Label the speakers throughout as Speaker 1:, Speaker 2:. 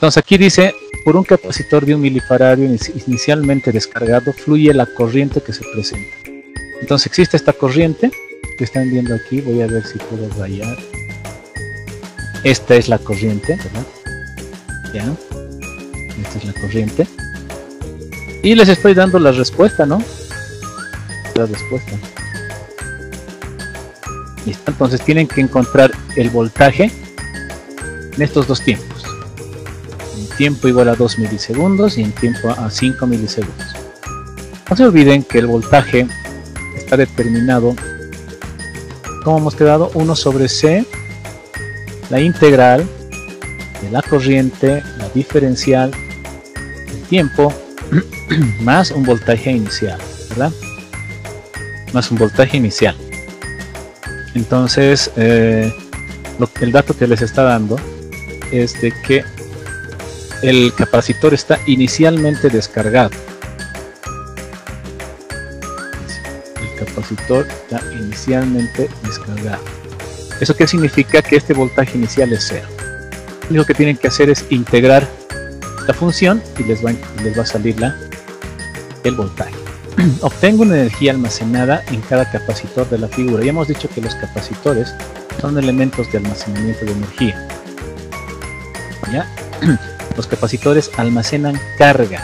Speaker 1: Entonces aquí dice, por un capacitor de 1 milifaradio inicialmente descargado, fluye la corriente que se presenta. Entonces existe esta corriente que están viendo aquí. Voy a ver si puedo rayar. Esta es la corriente, ¿verdad? Ya. Esta es la corriente. Y les estoy dando la respuesta, ¿no? La respuesta. Listo. Entonces tienen que encontrar el voltaje en estos dos tiempos. En tiempo igual a 2 milisegundos y en tiempo a 5 milisegundos. No se olviden que el voltaje está determinado, como hemos quedado, 1 sobre C, la integral de la corriente, la diferencial, el tiempo, más un voltaje inicial, ¿verdad? Más un voltaje inicial. Entonces, el dato que les está dando es de que el capacitor está inicialmente descargado. El capacitor está inicialmente descargado. ¿Eso qué significa? Que este voltaje inicial es 0. Lo único que tienen que hacer es integrar esta función y les va a salir el voltaje. Obtengo una energía almacenada en cada capacitor de la figura. Ya hemos dicho que los capacitores son elementos de almacenamiento de energía. ¿Ya? Los capacitores almacenan carga.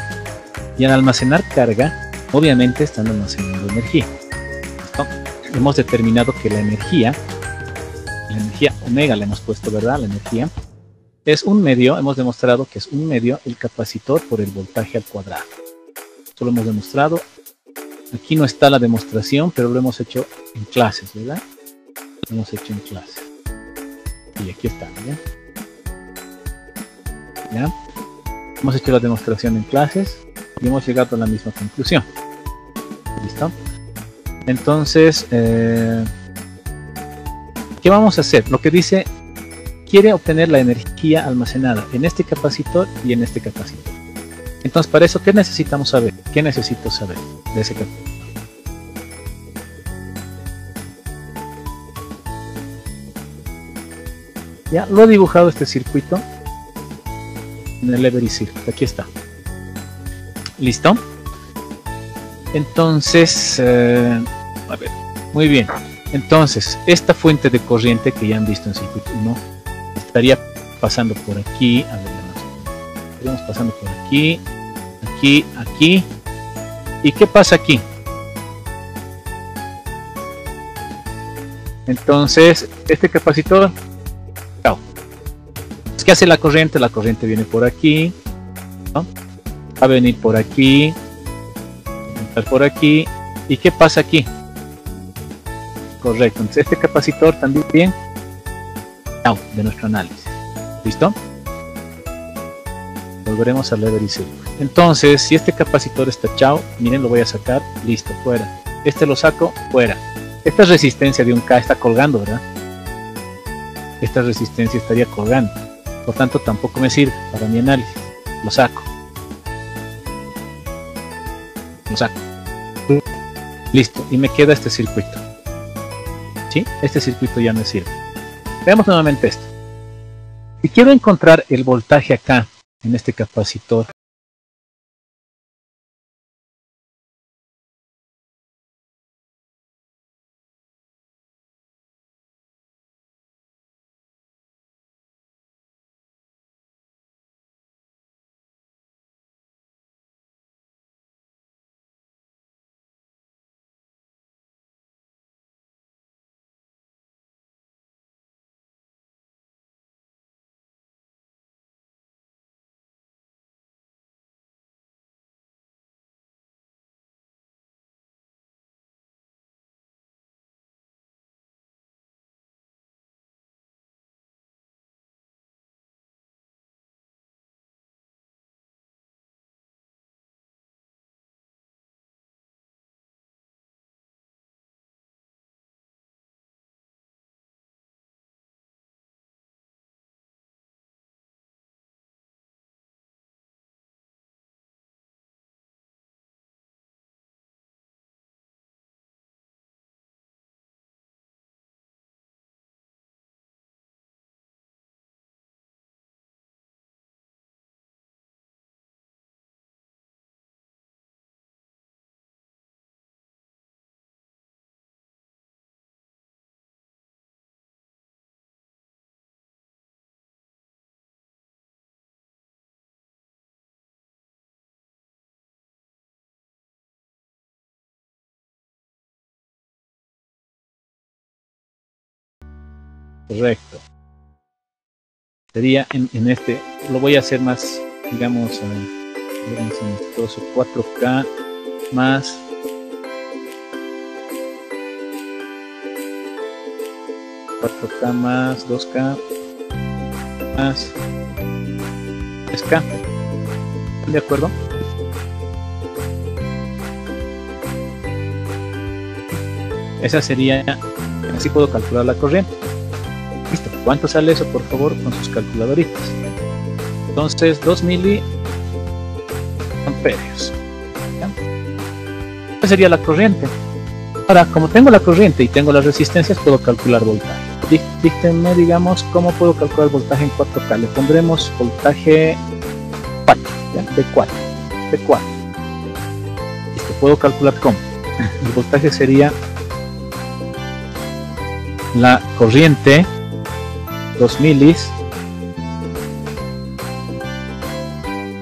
Speaker 1: Y al almacenar carga, obviamente están almacenando energía. ¿Listo? Hemos determinado que la energía omega le hemos puesto, ¿verdad? La energía es un medio, hemos demostrado que es un medio el capacitor por el voltaje al cuadrado. Esto lo hemos demostrado. Aquí no está la demostración, pero lo hemos hecho en clases, ¿verdad? Lo hemos hecho en clases. Y aquí está, ¿ya? ¿Ya? Hemos hecho la demostración en clases y hemos llegado a la misma conclusión. ¿Listo? Entonces, ¿qué vamos a hacer? Lo que dice, quiere obtener la energía almacenada en este capacitor y en este capacitor. Entonces, para eso, ¿qué necesitamos saber? ¿Qué necesito saber de ese capacitor? Ya lo he dibujado este circuito en el Every Circuit. Aquí está. ¿Listo? Entonces, a ver, muy bien. Entonces, esta fuente de corriente que ya han visto en circuito 1 estaría pasando por aquí. A ver, estaríamos pasando por aquí, aquí, aquí. ¿Y qué pasa aquí? Entonces, este capacitor, chao. ¿Qué hace la corriente? La corriente viene por aquí, ¿no? Va a venir por aquí, por aquí. ¿Y qué pasa aquí? Correcto. Entonces, este capacitor también, chao, de nuestro análisis. ¿Listo? Volveremos al Every Circuit. Entonces, si este capacitor está chao, miren, lo voy a sacar, listo, fuera. Este lo saco, fuera. Esta resistencia de un K está colgando, ¿verdad? Esta resistencia estaría colgando. Por tanto, tampoco me sirve para mi análisis. Lo saco. Lo saco. Listo. Y me queda este circuito. ¿Sí? Este circuito ya me sirve. Veamos nuevamente esto. Si quiero encontrar el voltaje acá, en este capacitor, Correcto. Sería en este, lo voy a hacer más, digamos, amistoso, 4K más 4K más 2K más 3K. ¿De acuerdo? Esa sería, así puedo calcular la corriente. Listo. ¿Cuánto sale eso, por favor, con sus calculadoritas? Entonces, 2 miliamperios. Esa sería la corriente. Ahora, como tengo la corriente y tengo las resistencias, puedo calcular voltaje. Díctenme, digamos, cómo puedo calcular voltaje en 4K. Le pondremos voltaje 4, ¿ya? B4. Listo, puedo calcular cómo. El voltaje sería la corriente 2 milis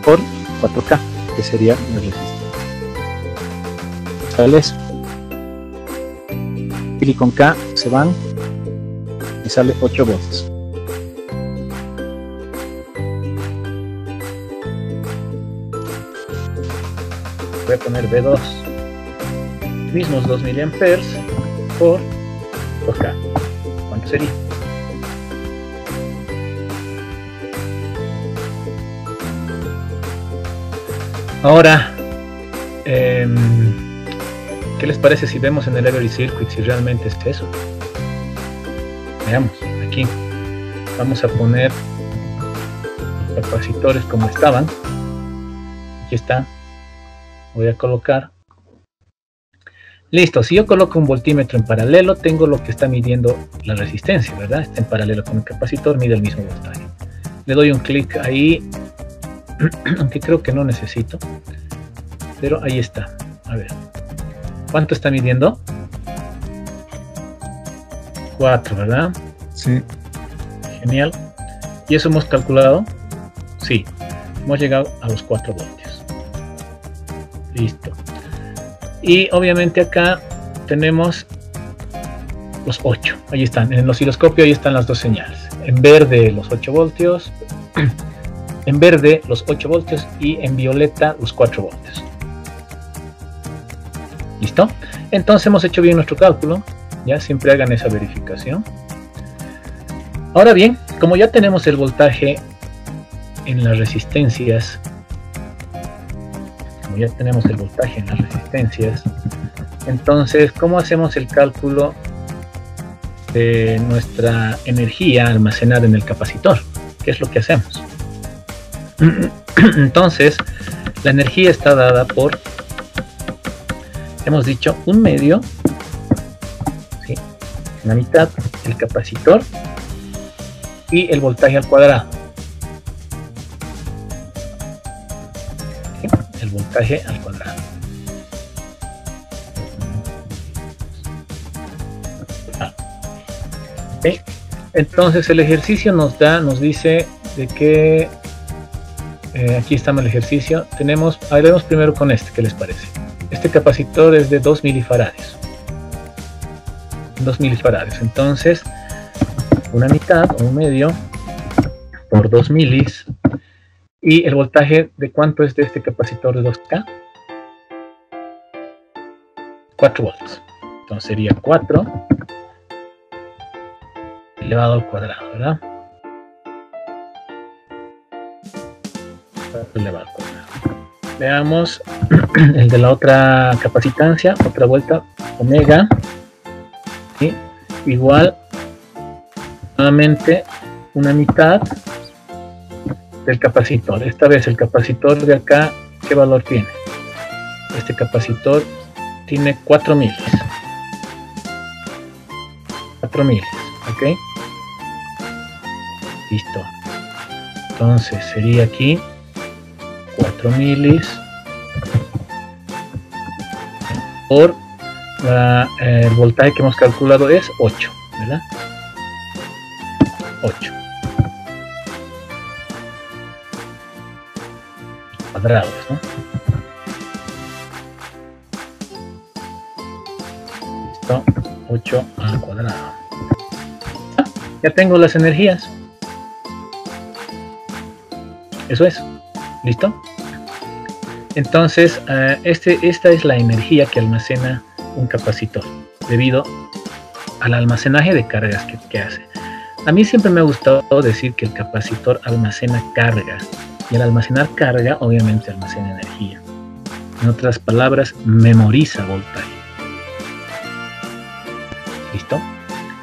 Speaker 1: por 4K, que sería la resistencia. ¿Sale eso? Y con K se van y sale 8 volts. Voy a poner B2, mismos 2 miliamperes por 2K. ¿Cuánto sería? Ahora, ¿qué les parece si vemos en el Every Circuit si realmente es eso? Veamos, aquí vamos a poner los capacitores como estaban. Aquí está. Voy a colocar. Listo, si yo coloco un voltímetro en paralelo, tengo lo que está midiendo la resistencia, ¿verdad? Está en paralelo con el capacitor, mide el mismo voltaje. Le doy un clic ahí, aunque creo que no necesito, pero ahí está. A ver, ¿cuánto está midiendo? 4, ¿verdad?
Speaker 2: Sí.
Speaker 1: Genial. ¿Y eso hemos calculado? Sí, hemos llegado a los 4 voltios. Listo. Y obviamente acá tenemos los 8. Ahí están, en el osciloscopio ahí están las dos señales. En verde los 8 voltios, en verde los 8 voltios y en violeta los 4 voltios. ¿Listo? Entonces hemos hecho bien nuestro cálculo. Ya siempre hagan esa verificación. Ahora bien, como ya tenemos el voltaje en las resistencias, entonces, ¿cómo hacemos el cálculo de nuestra energía almacenada en el capacitor? ¿Qué es lo que hacemos? Entonces, la energía está dada por, hemos dicho, 1/2, ¿sí? La mitad, el capacitor y el voltaje al cuadrado. ¿Sí? El voltaje al cuadrado. ¿Sí? Entonces el ejercicio nos dice de que aquí estamos el ejercicio. Haremos primero con este, ¿qué les parece? Este capacitor es de 2 milifarads. 2 milifarads. Entonces, una mitad o 1/2 por 2 milis. ¿Y el voltaje de cuánto es de este capacitor de 2K? 4 volts. Entonces sería 4 elevado al cuadrado, ¿verdad? 4 elevado al cuadrado. Veamos el de la otra capacitancia, otra vuelta, omega, ¿sí? Igual, nuevamente, una mitad del capacitor. Esta vez el capacitor de acá, ¿qué valor tiene? Este capacitor tiene 4 milis. 4 milis, ¿ok? Listo. Entonces sería aquí 4 milis por el voltaje que hemos calculado es 8, ¿verdad? 8 cuadrados, ¿no? Listo, 8 al cuadrado. Ya tengo las energías. Eso es. ¿Listo? Entonces, esta es la energía que almacena un capacitor, debido al almacenaje de cargas que hace. A mí siempre me ha gustado decir que el capacitor almacena carga, y al almacenar carga, obviamente almacena energía. En otras palabras, memoriza voltaje. ¿Listo?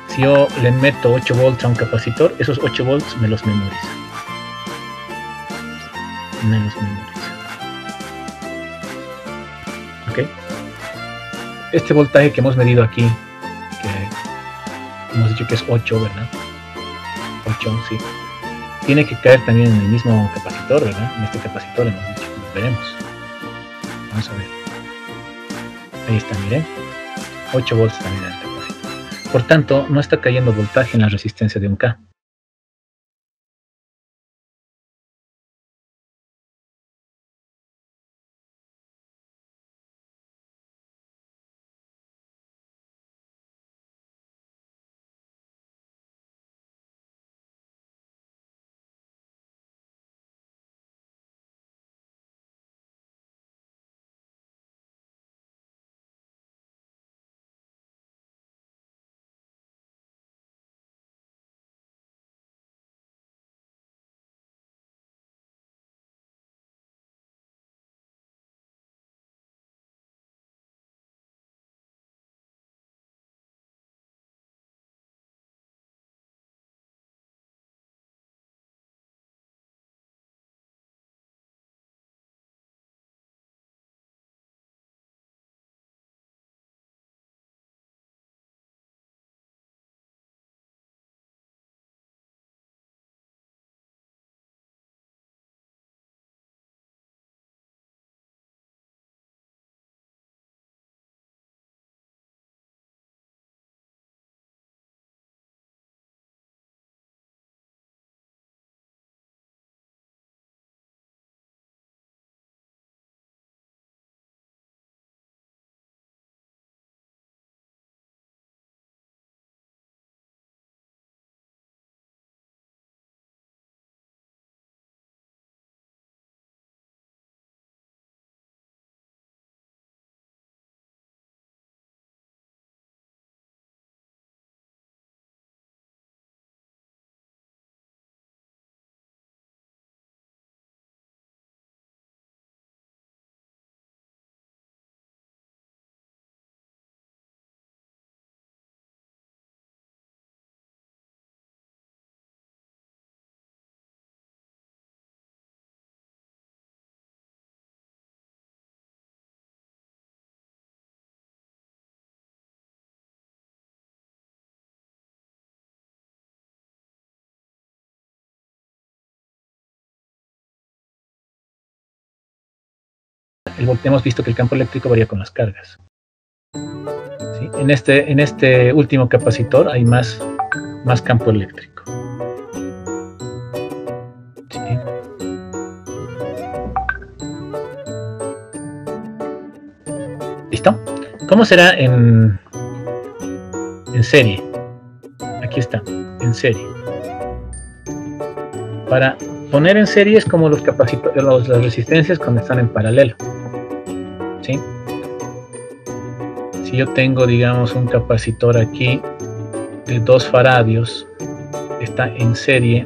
Speaker 1: Si yo le meto 8 volts a un capacitor, esos 8 volts me los memoriza. ¿Ok? Este voltaje que hemos medido aquí, que hemos dicho que es 8, ¿verdad? 8, sí. Tiene que caer también en el mismo capacitor, ¿verdad? En este capacitor hemos dicho, lo veremos. Vamos a ver. Ahí está, miren. 8 volts también en el capacitor. Por tanto, no está cayendo voltaje en la resistencia de un K. Hemos visto que el campo eléctrico varía con las cargas. ¿Sí? En este último capacitor hay más campo eléctrico. ¿Sí? ¿Listo? ¿Cómo será en serie? Aquí está, en serie. Para poner en serie es como los capacitores, las resistencias cuando están en paralelo. ¿Sí? Si yo tengo, digamos, un capacitor aquí de 2 faradios, está en serie,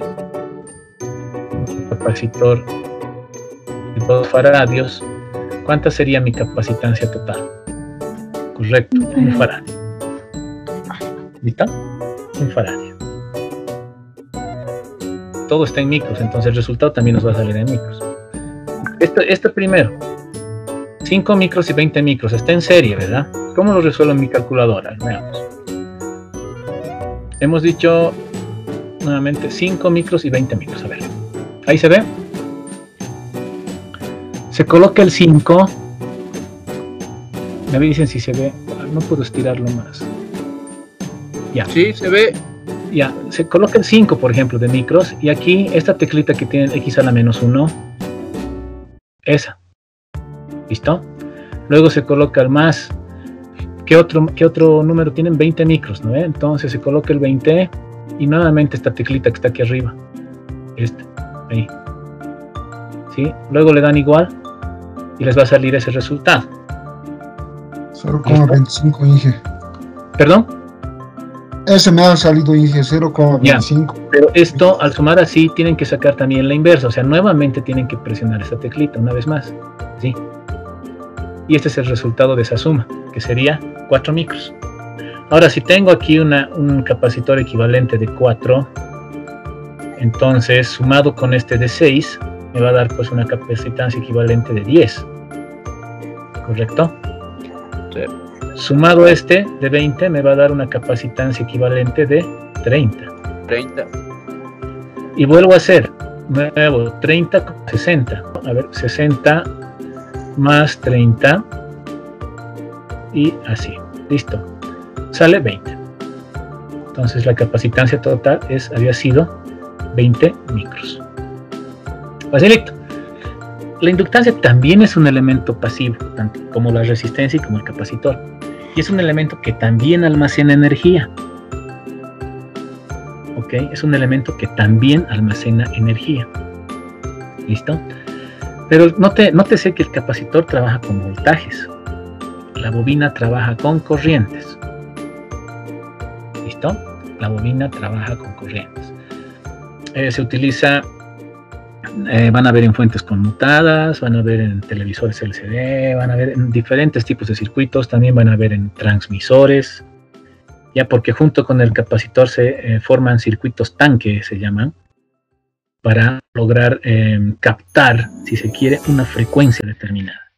Speaker 1: un capacitor de 2 faradios, ¿cuánta sería mi capacitancia total? Correcto, 1 faradio. ¿Listo? 1 faradio. Todo está en micros, entonces el resultado también nos va a salir en micros. Este primero, 5 micros y 20 micros, está en serie, ¿verdad? ¿Cómo lo resuelvo en mi calculadora? Veamos. Hemos dicho nuevamente 5 micros y 20 micros. A ver, ahí se ve. Se coloca el 5. Me dicen si se ve. No puedo estirarlo más. Ya.
Speaker 2: Sí, se ve.
Speaker 1: Ya, se coloca el 5, por ejemplo, de micros, y aquí esta teclita que tiene X a la menos 1, esa. ¿Listo? Luego se coloca el más. ¿Qué otro número tienen? 20 micros, ¿no? Entonces se coloca el 20 y nuevamente esta teclita que está aquí arriba, ahí, ¿sí? Luego le dan igual y les va a salir ese resultado.
Speaker 2: 0,25 Inge.
Speaker 1: ¿Perdón?
Speaker 2: Ese me ha salido Inge, 0,25.
Speaker 1: Pero esto, al sumar así, tienen que sacar también la inversa, o sea, nuevamente tienen que presionar esta teclita una vez más, ¿sí? Y este es el resultado de esa suma, que sería 4 micros. Ahora, si tengo aquí un capacitor equivalente de 4, entonces, sumado con este de 6, me va a dar pues una capacitancia equivalente de 10. ¿Correcto? Sí. Sumado este de 20, me va a dar una capacitancia equivalente de 30. Y vuelvo a hacer, nuevo, 30 con 60. A ver, 60 más 30. Y así. Listo. Sale 20. Entonces la capacitancia total había sido 20 micros. Facilito. La inductancia también es un elemento pasivo, tanto como la resistencia y como el capacitor. Y es un elemento que también almacena energía. ¿Ok? Es un elemento que también almacena energía. ¿Listo? Pero nótese que el capacitor trabaja con voltajes. La bobina trabaja con corrientes. ¿Listo? La bobina trabaja con corrientes. Se utiliza, van a ver en fuentes conmutadas, van a ver en televisores LCD, van a ver en diferentes tipos de circuitos, también van a ver en transmisores, ya porque junto con el capacitor se forman circuitos tanque, se llaman, para lograr captar, si se quiere, una frecuencia determinada.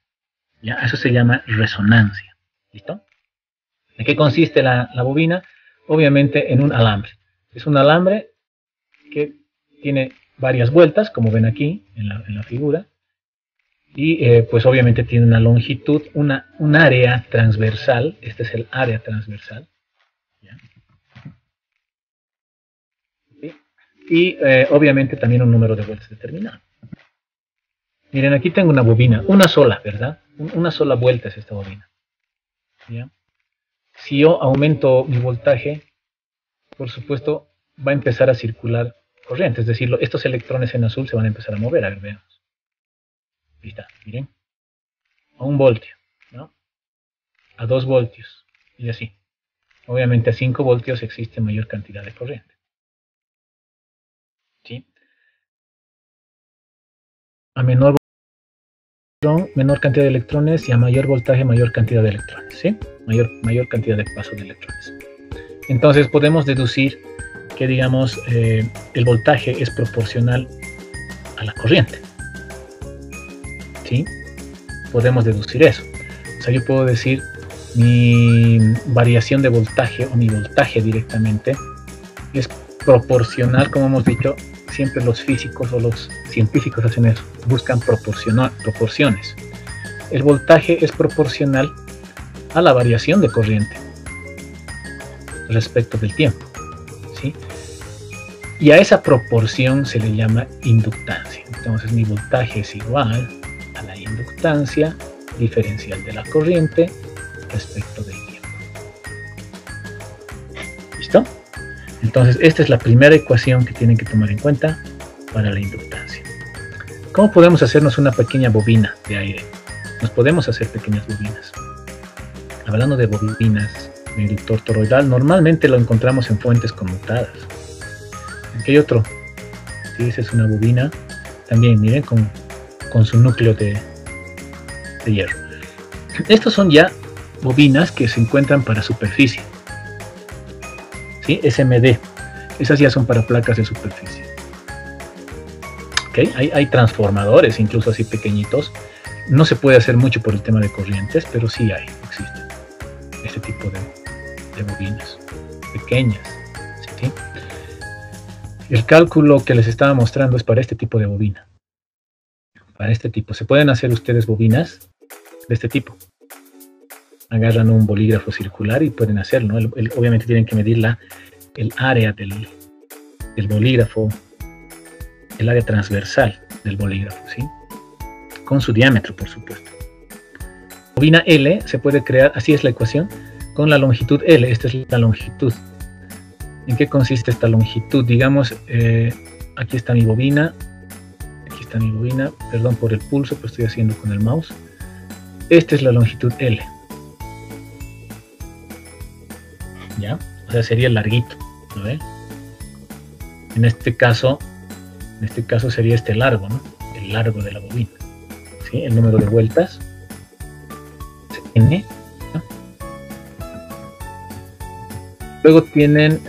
Speaker 1: ¿Ya? Eso se llama resonancia. ¿Listo? ¿De qué consiste la bobina? Obviamente en un alambre. Es un alambre que tiene varias vueltas, como ven aquí en la figura, y pues obviamente tiene una longitud, un área transversal. Este es el área transversal. ¿Ya? ¿Sí? Y obviamente también un número de vueltas determinado. Miren, aquí tengo una bobina, una sola, ¿verdad? Una sola vuelta es esta bobina. ¿Ya? Si yo aumento mi voltaje, por supuesto, va a empezar a circular corriente, es decir, estos electrones en azul se van a empezar a mover. A ver, veamos. Ahí está, miren. A 1 voltio, ¿no? A 2 voltios, y así. Obviamente a 5 voltios existe mayor cantidad de corriente. ¿Sí? A menor cantidad de electrones, y a mayor voltaje, mayor cantidad de electrones, ¿sí? Mayor cantidad de paso de electrones. Entonces podemos deducir que, digamos, el voltaje es proporcional a la corriente. ¿Sí? Podemos deducir eso. O sea, yo puedo decir mi variación de voltaje o mi voltaje directamente es proporcional, como hemos dicho, siempre los físicos o los científicos hacen eso, buscan proporciones. El voltaje es proporcional a la variación de corriente respecto del tiempo. ¿Sí? Y a esa proporción se le llama inductancia. Entonces mi voltaje es igual a la inductancia diferencial de la corriente respecto del tiempo. ¿Listo? Entonces esta es la primera ecuación que tienen que tomar en cuenta para la inductancia. ¿Cómo podemos hacernos una pequeña bobina de aire? Nos podemos hacer pequeñas bobinas. Hablando de bobinas de inductor toroidal, normalmente lo encontramos en fuentes conmutadas. Aquí hay otro. ¿Sí? Esa es una bobina. También, miren, con su núcleo de hierro. Estos son ya bobinas que se encuentran para superficie. ¿Sí? SMD. Esas ya son para placas de superficie. ¿Okay? Hay transformadores, incluso así pequeñitos. No se puede hacer mucho por el tema de corrientes, pero sí existen este tipo de bobinas pequeñas. ¿Sí? El cálculo que les estaba mostrando es para este tipo de bobina. Para este tipo. Se pueden hacer ustedes bobinas de este tipo. Agarran un bolígrafo circular y pueden hacerlo, ¿no? Obviamente tienen que medir el área del bolígrafo, el área transversal del bolígrafo, ¿sí? Con su diámetro, por supuesto. Bobina L se puede crear, así es la ecuación, con la longitud L. Esta es la longitud. ¿En qué consiste esta longitud? Digamos, aquí está mi bobina. Perdón por el pulso, pero estoy haciendo con el mouse. Esta es la longitud L. ¿Ya? O sea, sería larguito, ¿no ve? En este caso sería este largo, ¿no? El largo de la bobina. ¿Sí? El número de vueltas es N, ¿no? Luego tienen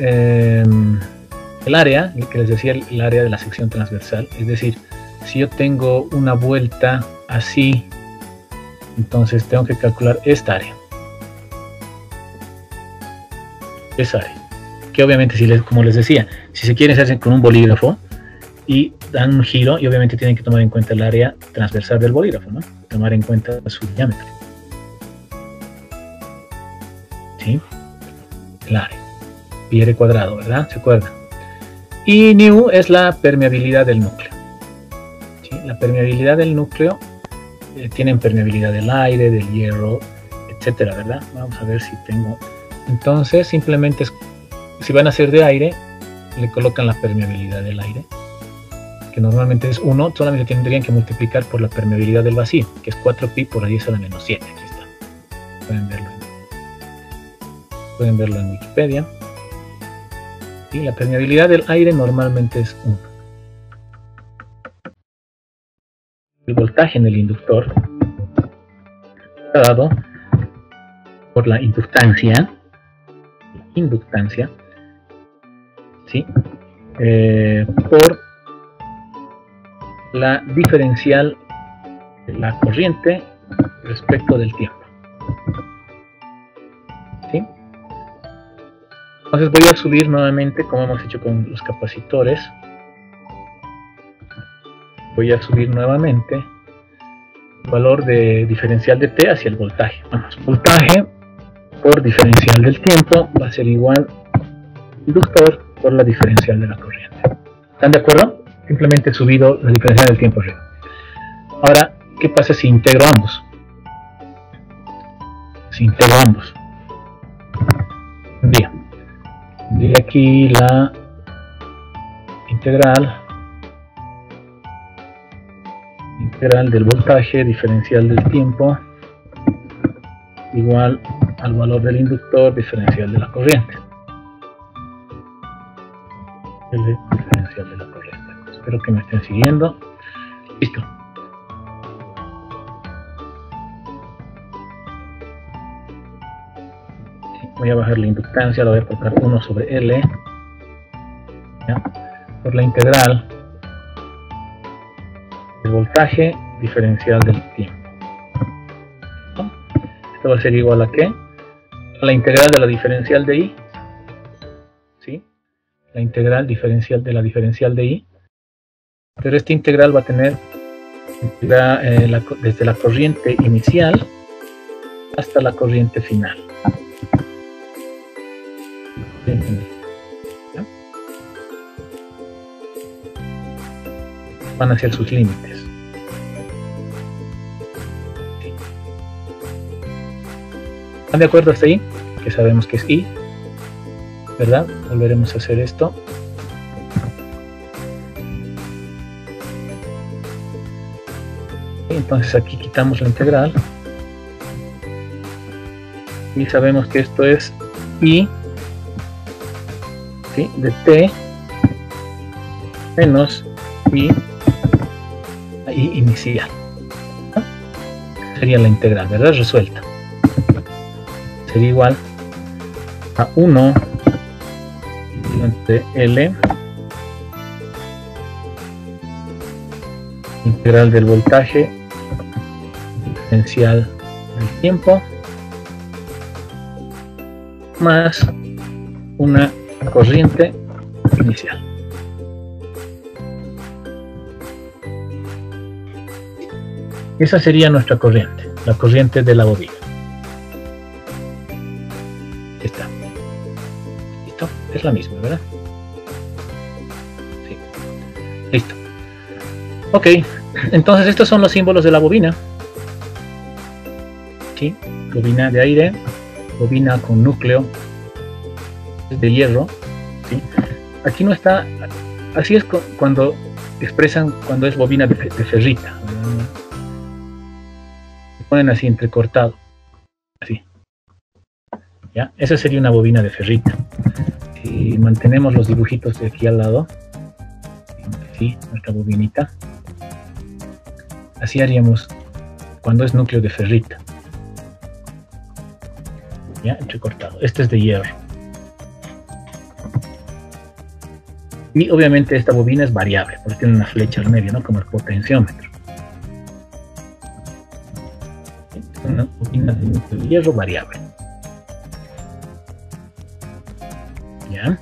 Speaker 1: el área, que les decía, el área de la sección transversal. Es decir, si yo tengo una vuelta así, entonces tengo que calcular esta área. Esa área. Que obviamente, como les decía, si se quieren hacer con un bolígrafo y dan un giro, y obviamente tienen que tomar en cuenta el área transversal del bolígrafo, ¿no? Tomar en cuenta su diámetro. ¿Sí? El área. Pi r cuadrado, ¿verdad? ¿Se acuerdan? Y nu es la permeabilidad del núcleo. ¿Sí? La permeabilidad del núcleo tiene permeabilidad del aire, del hierro, etcétera, ¿verdad? Vamos a ver si tengo. Entonces, simplemente, si van a ser de aire, le colocan la permeabilidad del aire, que normalmente es 1, solamente tendrían que multiplicar por la permeabilidad del vacío, que es 4pi por 10 a la menos 7. Aquí está. Pueden verlo en Wikipedia. Y la permeabilidad del aire normalmente es 1. El voltaje en el inductor está dado por la inductancia, ¿sí? Por la diferencial de la corriente respecto del tiempo. ¿Sí? Entonces voy a subir nuevamente, como hemos hecho con los capacitores. Voy a subir nuevamente el valor de diferencial de T hacia el voltaje. Vamos, voltaje por diferencial del tiempo va a ser igual inductor por la diferencial de la corriente. ¿Están de acuerdo? Simplemente he subido la diferencial del tiempo arriba. Ahora, ¿qué pasa si integro ambos? Bien. De aquí la integral del voltaje diferencial del tiempo igual al valor del inductor diferencial de la corriente. El diferencial de la corriente. Espero que me estén siguiendo. Listo. Voy a bajar la inductancia, la voy a colocar 1 sobre L, ¿ya? Por la integral del voltaje diferencial del tiempo. ¿No? Esto va a ser igual a ¿qué? A la integral de la diferencial de I, ¿sí? La integral diferencial de la diferencial de I, pero esta integral va a tener desde la corriente inicial hasta la corriente final. ¿Ya? Van hacia sus límites. ¿Están de acuerdo hasta ahí? Que sabemos que es I, ¿verdad? Volveremos a hacer esto. Entonces aquí quitamos la integral y sabemos que esto es I, ¿sí? De T menos I inicial. ¿No? Sería la integral, ¿verdad? Resuelta. Sería igual a 1 entre L integral del voltaje diferencial del tiempo más una corriente inicial. Esa sería nuestra corriente, la corriente de la bobina. Aquí está. ¿Listo? Es la misma, ¿verdad? Sí. Listo. Ok, entonces estos son los símbolos de la bobina. ¿Sí? Bobina de aire, bobina con núcleo de hierro, ¿sí? aquí no está, así es cuando expresan cuando es bobina de ferrita. Se ponen así entrecortado, así. ¿Ya? Esa sería una bobina de ferrita. Si mantenemos los dibujitos de aquí al lado, así, nuestra bobinita, así haríamos cuando es núcleo de ferrita. ¿Ya? Entrecortado. Este es de hierro. Y obviamente esta bobina es variable, porque tiene una flecha al medio, ¿no? Como el potenciómetro. Una bobina de hierro variable. ¿Ya?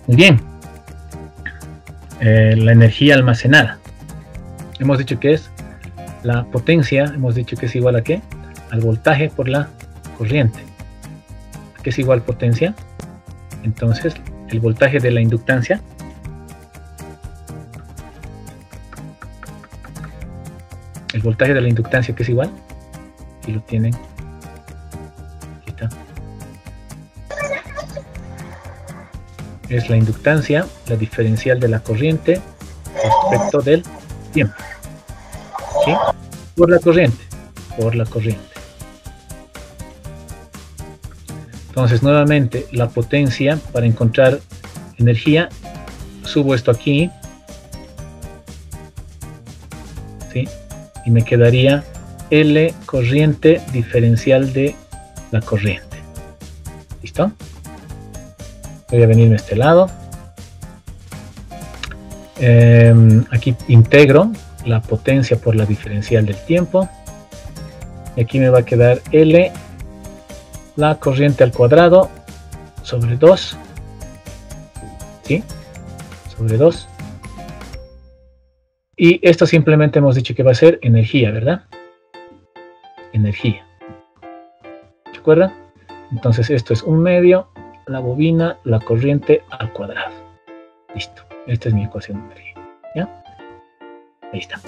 Speaker 1: Muy bien. La energía almacenada. Hemos dicho que es la potencia, hemos dicho que es igual a ¿qué? Al voltaje por la corriente. ¿A qué es igual potencia? Entonces, el voltaje de la inductancia que es igual, aquí lo tienen, aquí está, es la inductancia, la diferencial de la corriente respecto del tiempo, ¿sí? Por la corriente. Entonces, nuevamente, la potencia, para encontrar energía, subo esto aquí, ¿sí? Y me quedaría L corriente diferencial de la corriente. ¿Listo? Voy a venirme a este lado. Aquí integro la potencia por la diferencial del tiempo. Y aquí me va a quedar L, la corriente al cuadrado, sobre 2. ¿Sí? Sobre 2. Y esto simplemente hemos dicho que va a ser energía, ¿verdad? Energía. ¿Se acuerdan? Entonces esto es 1/2, la bobina, la corriente al cuadrado. Listo. Esta es mi ecuación de energía. ¿Ya? Ahí está.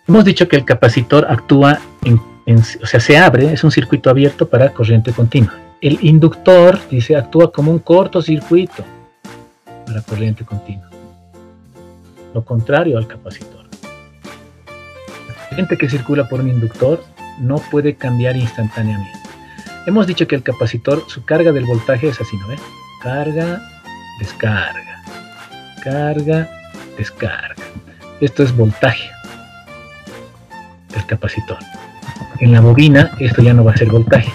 Speaker 1: Hemos dicho que el capacitor actúa o sea, se abre, es un circuito abierto para corriente continua. El inductor, dice, actúa como un cortocircuito para corriente continua. Lo contrario al capacitor. La corriente que circula por un inductor no puede cambiar instantáneamente. Hemos dicho que el capacitor, su carga del voltaje es así, ¿no ves? Carga, descarga. Carga, descarga. Esto es voltaje del capacitor. En la bobina esto ya no va a ser voltaje,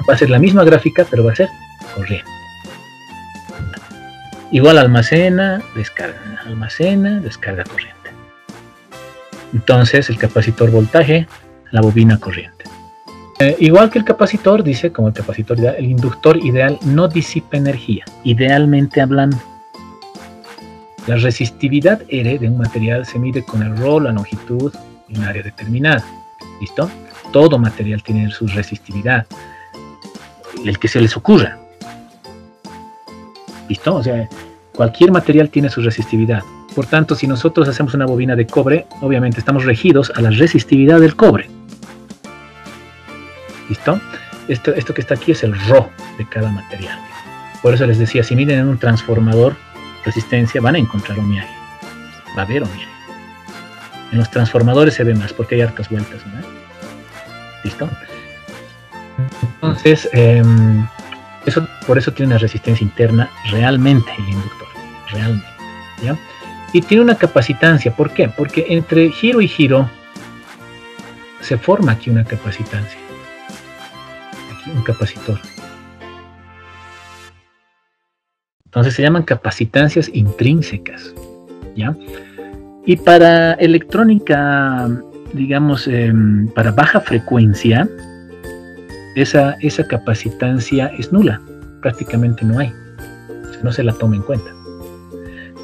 Speaker 1: va a ser la misma gráfica, pero va a ser corriente. Igual almacena, descarga corriente. Entonces el capacitor voltaje, la bobina corriente. Igual que el capacitor, dice, como el capacitor ideal, el inductor ideal no disipa energía, idealmente hablando. La resistividad R de un material se mide con el rho, la longitud y un área determinada. ¿Listo? Todo material tiene su resistividad, el que se les ocurra. ¿Listo? O sea, cualquier material tiene su resistividad. Por tanto, si nosotros hacemos una bobina de cobre, obviamente estamos regidos a la resistividad del cobre. ¿Listo? Esto que está aquí es el rho de cada material. Por eso les decía, si miden en un transformador resistencia, van a encontrar ohmiaje. Va a haber ohmiaje. En los transformadores se ve más porque hay hartas vueltas, ¿no? ¿Listo? Entonces, por eso tiene una resistencia interna realmente el inductor. Realmente. ¿Ya? Y tiene una capacitancia. ¿Por qué? Porque entre giro y giro se forma aquí una capacitancia. Aquí un capacitor. Entonces se llaman capacitancias intrínsecas. ¿Ya? Y para electrónica, digamos, para baja frecuencia, esa capacitancia es nula, prácticamente no hay, o sea, no se la toma en cuenta.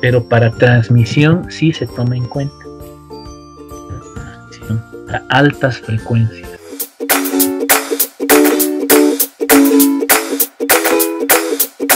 Speaker 1: Pero para transmisión sí se toma en cuenta, para altas frecuencias.